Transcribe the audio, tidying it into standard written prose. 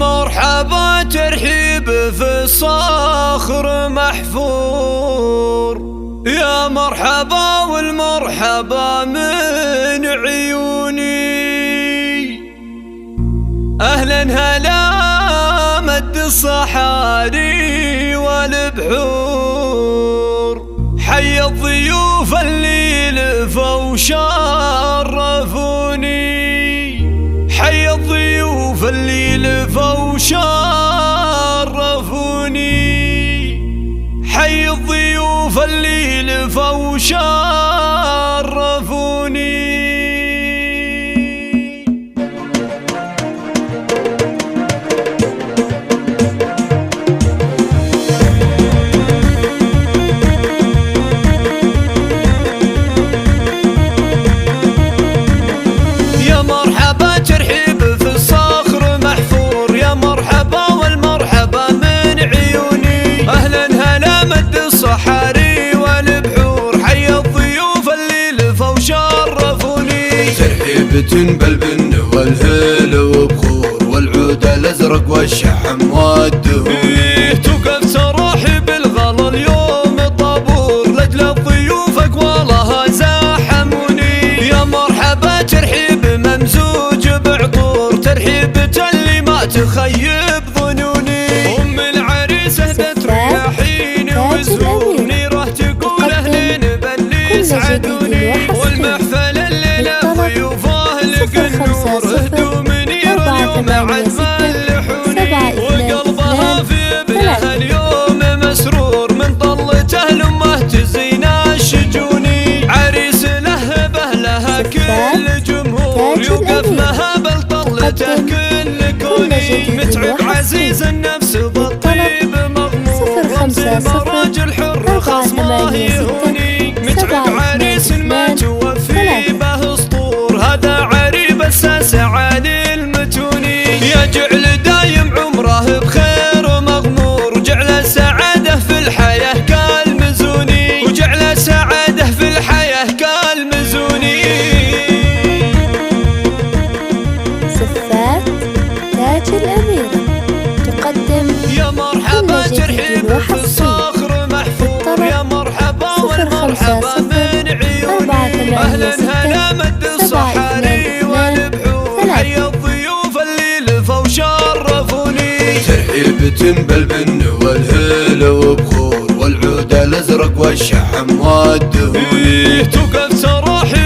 مرحبا ترحيب في الصخر محفور، يا مرحبا والمرحبا من عيوني. أهلا هلا مد الصحاري والبحور، حي الضيوف اللي لفوا وشرفوني، حي الضيوف اللي لفوا وشرفوني، حي الضيوف اللي لفوا وشرفوني. يا مرحبا ترحيب في الصخر محفور، يا مرحبا والمرحبا من عيوني. أهلا هلا مد الصحاري والبحور، حي الضيوف اللي لفوا وشرفوني. ترحيبة بالبن والهيل وبخور، والعود الازرق والشحم والدهون. توقف تروحي بالغلا اليوم طابور، لاجل الضيوف اقوالها زاحموني. يا مرحبا ترحيب ممزوج بعطور، ترحيبة اللي ما تخيب ظنوني. ام العريس اهدت رياحين وزهورني، راح تقول اهلين باللي يسعدوني. والمحفل الليله ضيوفه لك النور، اهدوا منير اليوم عد ملحوني. وقلبها في ابنها اليوم مسرور، من طلته لامه تزين الشجوني. عريس لهبه لها كل جمهور، يوقف مهابل طلته كل كوني. متعب عزيز النفس بالطيب مغمور، رمز راجل حر خاص ما يهوني. متعب عريس ما توفي به اسطور، هذا عريب اساس عالي المتوني. يجعل دايم عمره بخير مغمور، وجعل السعاده في الحياه كالمزوني، وجعل السعاده في الحياه كالمزوني. صفات تاج الأميرة تقدم يا مرحبا ترحيب في الصخر محفور، يا مرحبا والمرحبا من عيوني. أهلا هلا مد الصحاري والبحور، حي الضيوف اللي لفوا وشرفوني. ترحيبة بالبن والهيل وبخور، والعود الازرق والشحم والدهون. توقف تروحي